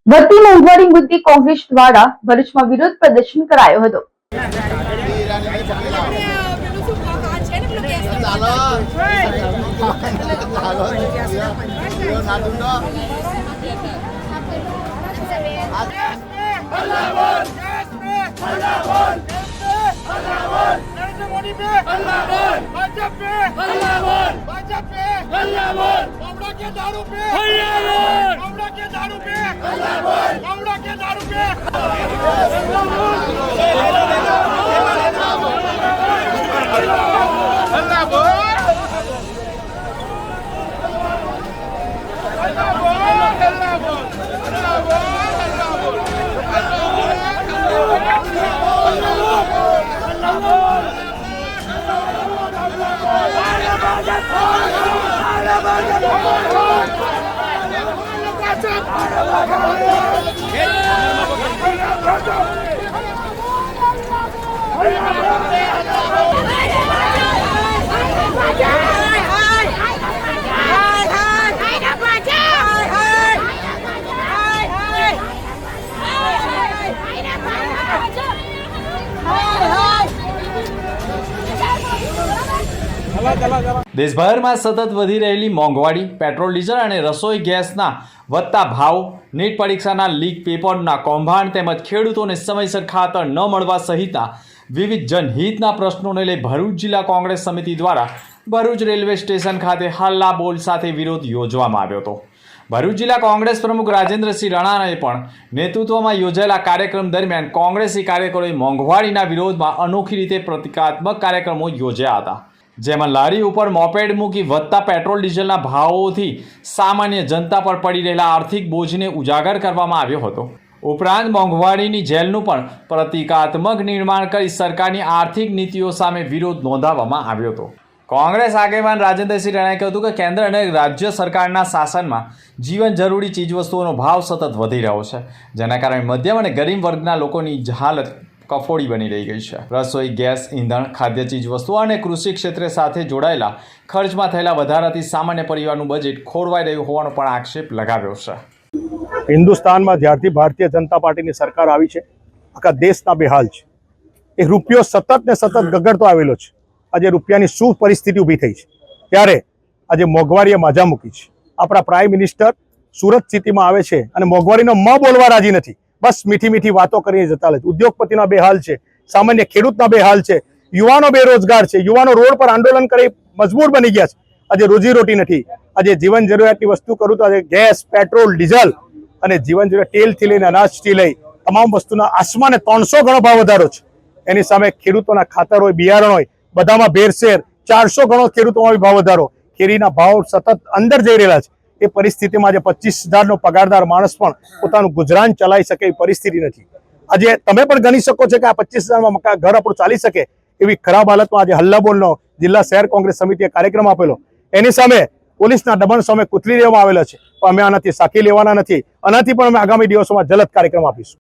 વધતી મોંઘવારી મુદ્દે કોંગ્રેસ દ્વારા ભરૂચમાં વિરોધ પ્રદર્શન કરાયો હતો। દેશભરમાં સતત વધી રહેલી મોંઘવારી, પેટ્રોલ ડીઝલ અને રસોઈ ગેસના વધતા ભાવ, નીટ પરીક્ષાના લીક પેપરના કૌભાંડ તેમજ ખેડૂતોને સમયસર ખાતર ન મળવા સહિતના વિવિધ જનહિતના પ્રશ્નોને લઈ ભરૂચ જિલ્લા કોંગ્રેસ સમિતિ દ્વારા ભરૂચ રેલવે સ્ટેશન ખાતે હલ્લા બોલ સાથે વિરોધ યોજવામાં આવ્યો હતો। ભરૂચ જિલ્લા કોંગ્રેસ પ્રમુખ રાજેન્દ્રસિંહ રાણાએ પણ નેતૃત્વમાં યોજાયેલા કાર્યક્રમ દરમિયાન કોંગ્રેસી કાર્યકરોએ મોંઘવારીના વિરોધમાં અનોખી રીતે પ્રતિકાત્મક કાર્યક્રમો યોજ્યા હતા, જેમાં લારી ઉપર મોપેડ મૂકી વધતા પેટ્રોલ ડીઝલના ભાવોથી સામાન્ય જનતા પર પડી રહેલા આર્થિક બોજને ઉજાગર કરવામાં આવ્યો હતો। ઉપરાંત મોંઘવારીની જેલનું પણ પ્રતિકાત્મક નિર્માણ કરી સરકારની આર્થિક નીતિઓ સામે વિરોધ નોંધાવવામાં આવ્યો હતો। કોંગ્રેસ આગેવાન રાજેન્દ્રસિંહ રાણાએ કહ્યું કે કેન્દ્ર અને રાજ્ય સરકારના શાસનમાં જીવન જરૂરી ચીજવસ્તુઓનો ભાવ સતત વધી રહ્યો છે, જેના કારણે મધ્યમ અને ગરીબ વર્ગના લોકોની હાલત કફોડી બની રહી ગઈ છે। રસોઈ ગેસ, ઈંધણ, ખાદ્ય ચીજવસ્તુઓ અને કૃષિ ક્ષેત્ર સાથે જોડાયેલા ખર્ચમાં થયેલા વધારાથી સામાન્ય પરિવારનું બજેટ ખોરવાઈ રહ્યું હોવાનો પણ આક્ષેપ લગાવ્યો છે। હિન્દુસ્તાનમાં જ્યારથી ભારતીય જનતા પાર્ટીની સરકાર આવી છે, આખા દેશના બેહાલ છે। એ રૂપિયો સતત ને સતત ગગડતો આવેલો છે। આજે રૂપિયાની શું પરિસ્થિતિ ઊભી થઈ છે, ત્યારે આજે મોંઘવારીએ માજા મૂકી છે। આપણા પ્રાઇમ મિનિસ્ટર સુરત સિટીમાં આવે છે અને મોંઘવારીનો મ બોલવા રાજી નથી, બસ મીઠી મીઠી વાતો કરીને જતા રહે છે। ઉદ્યોગપતિના બેહાલ છે, સામાન્ય ખેડૂતના બેહાલ છે, યુવાનો બેરોજગાર છે, યુવાનો રોડ પર આંદોલન કરી મજબૂર બની ગયા છે। આજે રોજીરોટી નથી, આજે જીવન જરૂરિયાતની વસ્તુ કરું તો આજે ગેસ, પેટ્રોલ, ડીઝલ અને જીવન જરૂરિયાત તેલથી લઈને અનાજથી લઈ તમામ વસ્તુના આસમાને 300 ગણો ભાવ વધારો છે। એની સામે ખેડૂતોના ખાતર હોય, બિયારણ હોય, બધામાં ભેરસેર 400 ગણો ખેડૂતોમાં ભાવ વધારો, કેરીના ભાવ સતત અંદર જઈ રહેલા છે। એ પરિસ્થિતિમાં આજે 25,000નો પગારદાર માણસ પણ પોતાનું ગુજરાન ચલાવી શકે એવી પરિસ્થિતિ નથી। આજે તમે પણ ગણી શકો છો કે આ 25,000માં ઘર આપણું ચાલી શકે એવી ખરાબ હાલતમાં આજે હલ્લાબોલનો જિલ્લા શહેર કોંગ્રેસ સમિતિએ કાર્યક્રમ આપેલો। એની સામે પોલીસના દબાણ સામે કૂતરી દેવામાં આવેલા છે, પણ અમે આનાથી સાખી લેવાના નથી। આનાથી પણ અમે આગામી દિવસોમાં જલદ કાર્યક્રમ આપીશું।